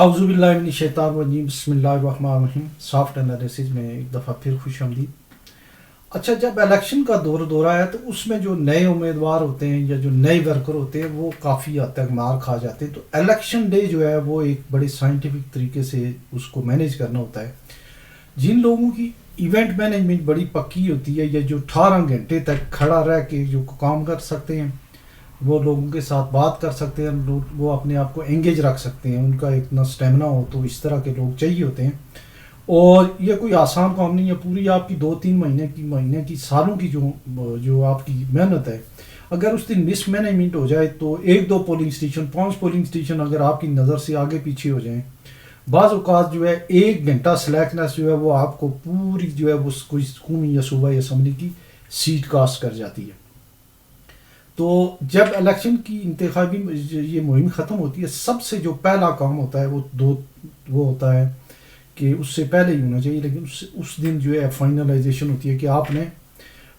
اعوذ باللہ من الشیطان الرجیم بسم اللہ الرحمن الرحیم. سافٹ انالیسز میں ایک دفعہ پھر خوش آمدید. اچھا، جب الیکشن کا دورہ ہے تو اس میں جو نئے امیدوار ہوتے ہیں یا جو نئے ورکر ہوتے ہیں وہ کافی حد تک مار کھا جاتے ہیں. تو الیکشن ڈے جو ہے وہ ایک بڑے سائنٹیفک طریقے سے اس کو مینیج کرنا ہوتا ہے. جن لوگوں کی ایونٹ مینجمنٹ بڑی پکی ہوتی ہے یا جو 18 گھنٹے تک کھڑا رہ کے جو کام کر سکتے ہیں، وہ لوگوں کے ساتھ بات کر سکتے ہیں، وہ اپنے آپ کو انگیج رکھ سکتے ہیں، ان کا اتنا اسٹیمنا ہو، تو اس طرح کے لوگ چاہیے ہوتے ہیں. اور یہ کوئی آسان کام نہیں ہے. پوری آپ کی 2-3 مہینے کی سالوں کی جو آپ کی محنت ہے، اگر اس دن مس مینجمنٹ ہو جائے تو 1-2 پولنگ اسٹیشن 5 پولنگ اسٹیشن اگر آپ کی نظر سے آگے پیچھے ہو جائیں، بعض اوقات جو ہے 1 گھنٹہ سلیکنس جو ہے وہ آپ کو پوری جو ہے وہ کوئی قومی یا صوبائی اسمبلی کی سیٹ کاسٹ کر جاتی ہے. تو جب الیکشن کی انتخابی یہ مہم ختم ہوتی ہے، سب سے جو پہلا کام ہوتا ہے وہ ہوتا ہے کہ اس سے پہلے ہی ہونا چاہیے، لیکن اس دن جو ہے فائنلائزیشن ہوتی ہے کہ آپ نے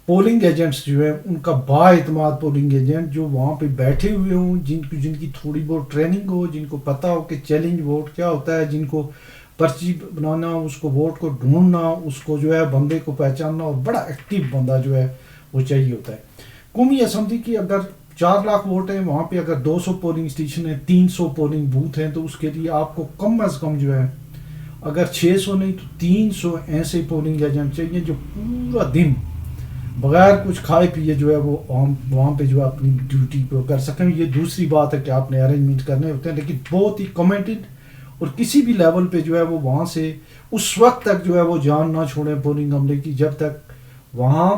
پولنگ ایجنٹس جو ہے ان کا با اعتماد پولنگ ایجنٹ جو وہاں پہ بیٹھے ہوئے ہوں، جن کی تھوڑی بہت ٹریننگ ہو، جن کو پتہ ہو کہ چیلنج ووٹ کیا ہوتا ہے، جن کو پرچی بنانا، اس کو ووٹ کو ڈھونڈنا، اس کو جو ہے بندے کو پہچاننا، اور بڑا ایکٹیو بندہ جو ہے وہ چاہیے ہوتا ہے. قومی اسمبلی کی اگر 4 لاکھ ووٹ ہیں، وہاں پہ اگر 200 پولنگ اسٹیشن ہیں، 300 پولنگ بوتھ ہیں، تو اس کے لیے آپ کو کم از کم جو ہے اگر 600 نہیں تو 300 ایسے پولنگ ایجنٹ چاہیے جو پورا دن بغیر کچھ کھائے پیے جو ہے وہ وہاں پہ جو ہے اپنی ڈیوٹی پہ کر سکیں. یہ دوسری بات ہے کہ آپ نے ارینجمنٹ کرنے ہوتے ہیں، لیکن بہت ہی کمیٹڈ، اور کسی بھی لیول پہ جو ہے وہ وہاں سے اس وقت تک جو ہے وہ جان نہ چھوڑیں پولنگ عملے کی جب تک وہاں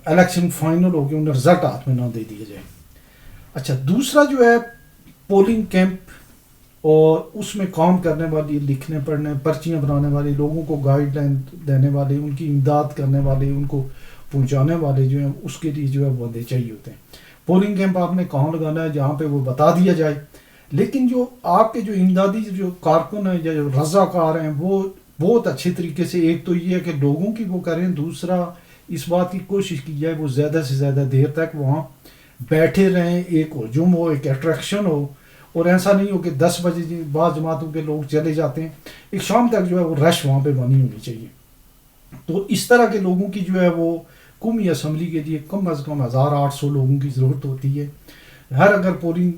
الیکشن فائنل ہو کے انہیں رزلٹ ہاتھ میں نہ دے دیا جائے. اچھا، دوسرا جو ہے پولنگ کیمپ اور اس میں کام کرنے والی، لکھنے پڑھنے پرچیاں بنانے والے لوگوں کو گائیڈ لائن دینے والے، ان کی امداد کرنے والے، ان کو پہنچانے والے جو ہیں، اس کے لیے جو ہے بندے چاہیے ہوتے ہیں. پولنگ کیمپ آپ نے کہاں لگانا ہے جہاں پہ وہ بتا دیا جائے، لیکن جو آپ کے جو امدادی جو کارکن ہیں یا جو رضاکار ہیں وہ بہت اچھے طریقے سے، ایک تو یہ ہے کہ لوگوں کی وہ کریں، دوسرا اس بات کی کوشش کی جائے وہ زیادہ سے زیادہ دیر تک وہاں بیٹھے رہیں، ایک ہجوم ہو، ایک اٹریکشن ہو، اور ایسا نہیں ہو کہ 10 بجے بعض جماعتوں کے لوگ چلے جاتے ہیں، ایک شام تک جو ہے وہ رش وہاں پہ بنی ہونی چاہیے. تو اس طرح کے لوگوں کی جو ہے وہ قومی اسمبلی کے لیے کم از کم 1800 لوگوں کی ضرورت ہوتی ہے. ہر اگر پولنگ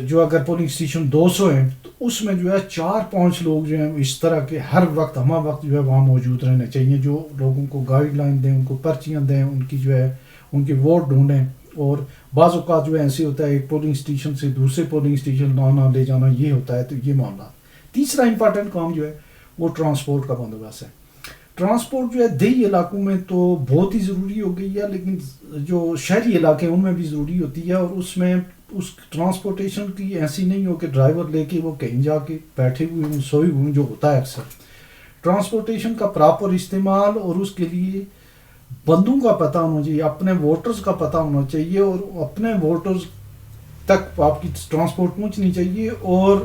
جو اگر پولنگ اسٹیشن 200 ہیں تو اس میں جو ہے 4-5 لوگ جو ہیں اس طرح کے ہر وقت ہمہ وقت جو ہے وہاں موجود رہنے چاہیے، جو لوگوں کو گائیڈ لائن دیں، ان کو پرچیاں دیں، ان کی جو ہے ان کے ووٹ ڈھونڈیں. اور بعض اوقات جو ہے ایسے ہوتا ہے ایک پولنگ اسٹیشن سے دوسرے پولنگ اسٹیشن نہ لے جانا، یہ ہوتا ہے. تو یہ معاملات. تیسرا امپارٹنٹ کام جو ہے وہ ٹرانسپورٹ کا بندوبست ہے. ٹرانسپورٹ جو ہے دیہی علاقوں میں تو بہت ہی ضروری ہو گئی ہے، لیکن جو شہری علاقے ہیں ان میں بھی ضروری ہوتی ہے، اور اس میں اس ٹرانسپورٹیشن کی ایسی نہیں ہو کہ ڈرائیور لے کے وہ کہیں جا کے بیٹھے ہوئے ہوں، سوئے ہوئے ہوں، جو ہوتا ہے اکثر. ٹرانسپورٹیشن کا پراپر استعمال، اور اس کے لیے بندوں کا پتہ ہونا چاہیے، اپنے ووٹرز کا پتہ ہونا چاہیے، اور اپنے ووٹرز تک آپ کی ٹرانسپورٹ پہنچنی چاہیے. اور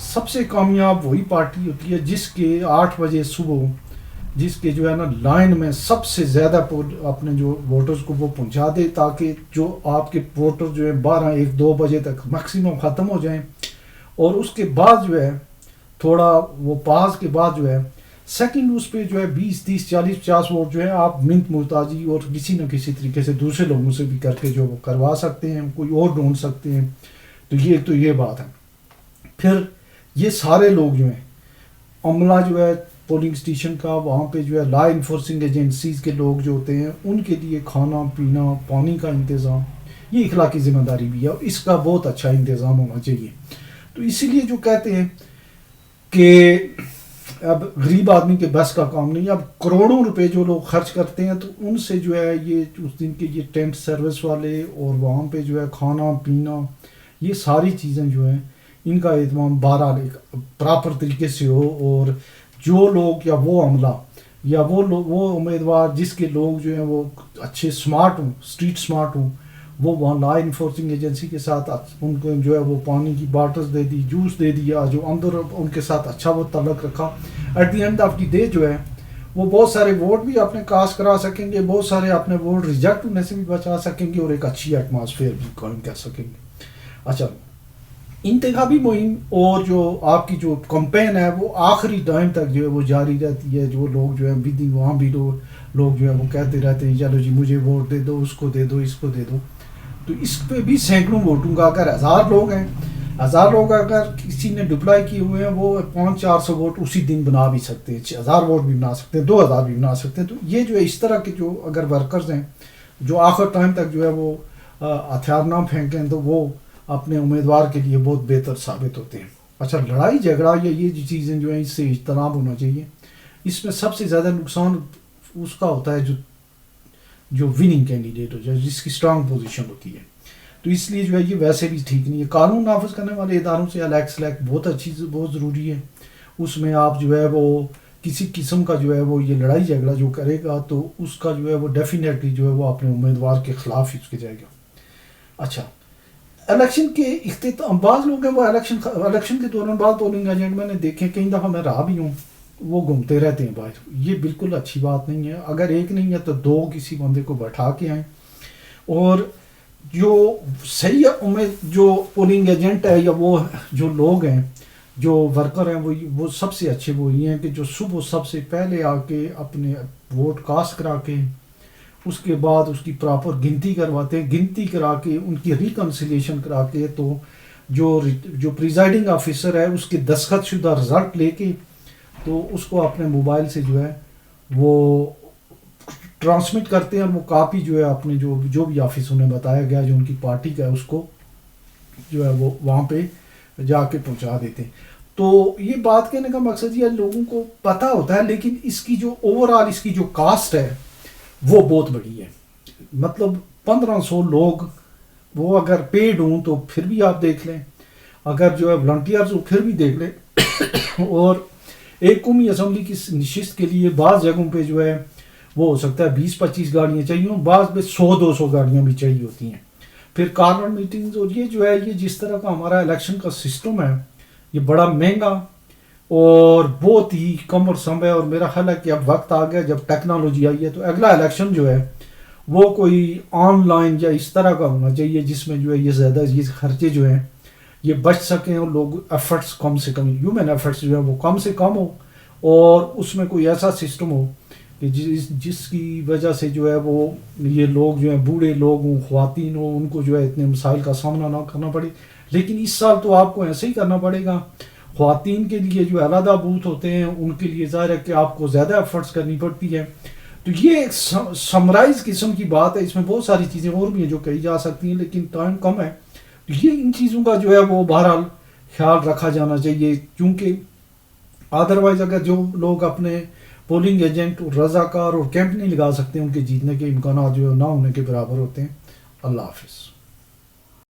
سب سے کامیاب وہی پارٹی ہوتی ہے جس کے 8 بجے صبح، جس کے جو ہے نا لائن میں سب سے زیادہ اپنے جو ووٹرز کو وہ پہنچا دے، تاکہ جو آپ کے ووٹر جو ہے 12-1-2 بجے تک میکسیمم ختم ہو جائیں. اور اس کے بعد جو ہے تھوڑا وہ پاس کے بعد جو ہے سیکنڈ اس پہ جو ہے 20-30-40-50 ووٹ جو ہے آپ منت محتاجی اور کسی نہ کسی طریقے سے دوسرے لوگوں سے بھی کر کے جو وہ کروا سکتے ہیں، کوئی اور ڈھونڈ سکتے ہیں. تو یہ بات ہے. پھر یہ سارے لوگ جو ہیں، عملہ جو ہے پولنگ اسٹیشن کا، وہاں پہ جو ہے لا انفورسنگ ایجنسیز کے لوگ جو ہوتے ہیں ان کے لیے کھانا پینا، پانی کا انتظام، یہ اخلاقی ذمہ داری بھی ہے، اور اس کا بہت اچھا انتظام ہونا چاہیے. تو اسی لیے جو کہتے ہیں کہ اب غریب آدمی کے بس کا کام نہیں. اب کروڑوں روپے جو لوگ خرچ کرتے ہیں تو ان سے جو ہے یہ اس دن کے یہ ٹینٹ سروس والے، اور وہاں پہ جو ہے کھانا پینا، یہ ساری چیزیں جو ہیں ان کا اہتمام بہرحال پراپر طریقے سے ہو. اور جو لوگ یا وہ عملہ یا وہ امیدوار جس کے لوگ جو ہیں وہ اچھے سمارٹ ہوں، اسٹریٹ سمارٹ ہوں، وہ وہاں لا انفورسنگ ایجنسی کے ساتھ ان کو جو ہے وہ پانی کی باٹلز دے دی، جوس دے دیا، جو اندر ان کے ساتھ اچھا وہ تعلق رکھا. At the end of the day جو ہے وہ بہت سارے ووٹ بھی اپنے کاسٹ کرا سکیں گے، بہت سارے اپنے ووٹ ریجیکٹ ہونے سے بھی بچا سکیں گے، اور ایک اچھی ایٹماسفیئر بھی قائم کر سکیں گے. اچھا، انتخابی مہم اور جو آپ کی جو کمپین ہے وہ آخری ٹائم تک جو ہے وہ جاری رہتی ہے. جو لوگ جو ہے بھی وہاں بھی لوگ جو ہے وہ کہتے رہتے ہیں چلو جی مجھے ووٹ دے دو، اس کو دے دو، اس کو دے دو. تو اس پہ بھی سینکڑوں ووٹوں کا، اگر 1000 لوگ ہیں، 1000 لوگ اگر کسی نے ڈپلائی کیے ہوئے ہیں وہ 500-400 ووٹ اسی دن بنا بھی سکتے ہیں، 1000 ووٹ بھی بنا سکتے ہیں، 2000 بھی بنا سکتے ہیں. تو یہ جو ہے اس طرح کے جو اگر ورکرز ہیں جو آخر ٹائم تک جو ہے وہ ہتھیار نہ پھینکیں تو وہ اپنے امیدوار کے لیے بہت بہتر ثابت ہوتے ہیں. اچھا، لڑائی جھگڑا یا یہ چیزیں جو ہیں اس سے اجتناب ہونا چاہیے. اس میں سب سے زیادہ نقصان اس کا ہوتا ہے جو وننگ کینڈیڈیٹ ہو جائے، جس کی اسٹرانگ پوزیشن ہوتی ہے. تو اس لیے جو ہے یہ ویسے بھی ٹھیک نہیں ہے. قانون نافذ کرنے والے اداروں سے الیکٹ بہت اچھی، بہت ضروری ہے. اس میں آپ جو ہے وہ کسی قسم کا جو ہے وہ یہ لڑائی جھگڑا جو کرے گا تو اس کا جو ہے وہ ڈیفینیٹلی جو ہے وہ اپنے امیدوار کے خلاف ہی اس کے جائے گا. اچھا، الیکشن کے اختتام، بعض لوگ ہیں وہ الیکشن کے دوران بعض پولنگ ایجنٹ میں نے دیکھے، کئی دفعہ میں رہا بھی ہوں، وہ گھومتے رہتے ہیں باہر. یہ بالکل اچھی بات نہیں ہے. اگر ایک نہیں ہے تو 2 کسی بندے کو بٹھا کے آئیں. اور جو صحیح جو پولنگ ایجنٹ ہے یا وہ جو لوگ ہیں جو ورکر ہیں وہ سب سے اچھے وہ یہ ہیں کہ جو صبح سب سے پہلے آ کے اپنے ووٹ کاسٹ کرا کے اس کے بعد اس کی پراپر گنتی کرواتے ہیں، گنتی کرا کے ان کی ریکنسیلیشن کرا کے تو جو پریزائڈنگ آفیسر ہے اس کے دستخط شدہ رزلٹ لے کے تو اس کو اپنے موبائل سے جو ہے وہ ٹرانسمٹ کرتے ہیں، اور وہ کاپی جو ہے اپنے جو بھی آفس انہیں بتایا گیا جو ان کی پارٹی کا ہے اس کو جو ہے وہ وہاں پہ جا کے پہنچا دیتے ہیں. تو یہ بات کہنے کا مقصد یہ لوگوں کو پتہ ہوتا ہے، لیکن اس کی جو اوور آل اس کی جو کاسٹ ہے وہ بہت بڑی ہے. مطلب 1500 لوگ وہ اگر پیڈ ہوں تو پھر بھی آپ دیکھ لیں، اگر جو ہے والنٹیئرز ہو پھر بھی دیکھ لیں. اور ایک قومی اسمبلی کی نشست کے لیے بعض جگہوں پہ جو ہے وہ ہو سکتا ہے 20-25 گاڑیاں چاہیے ہوں، بعض پہ 100-200 گاڑیاں بھی چاہیے ہوتی ہیں. پھر کارنر میٹنگز، اور یہ جو ہے یہ جس طرح کا ہمارا الیکشن کا سسٹم ہے یہ بڑا مہنگا اور بہت ہی کم اور سم ہے. اور میرا خیال ہے کہ اب وقت آ گیا جب ٹیکنالوجی آئی ہے تو اگلا الیکشن جو ہے وہ کوئی آن لائن یا اس طرح کا ہونا چاہیے جس میں جو ہے یہ زیادہ یہ خرچے جو ہیں یہ بچ سکیں اور لوگ ایفرٹس کم سے کم، ہیومن ایفرٹس جو ہے وہ کم سے کم ہو، اور اس میں کوئی ایسا سسٹم ہو کہ جس کی وجہ سے جو ہے وہ یہ لوگ جو ہیں بوڑھے لوگ ہوں، خواتین ہوں، ان کو جو ہے اتنے مسائل کا سامنا نہ کرنا پڑے. لیکن اس سال تو آپ کو ایسے ہی کرنا پڑے گا. خواتین کے لیے جو علیحدہ بوتھ ہوتے ہیں ان کے لیے ظاہر ہے کہ آپ کو زیادہ ایفرٹس کرنی پڑتی ہے. تو یہ ایک سمرائز قسم کی بات ہے، اس میں بہت ساری چیزیں اور بھی ہیں جو کہی جا سکتی ہیں لیکن ٹائم کم ہے. یہ ان چیزوں کا جو ہے وہ بہرحال خیال رکھا جانا چاہیے، کیونکہ ادروائز اگر جو لوگ اپنے پولنگ ایجنٹ اور رضاکار اور کیمپ نہیں لگا سکتے ان کے جیتنے کے امکانات جو ہے نہ ہونے کے برابر ہوتے ہیں. اللہ حافظ.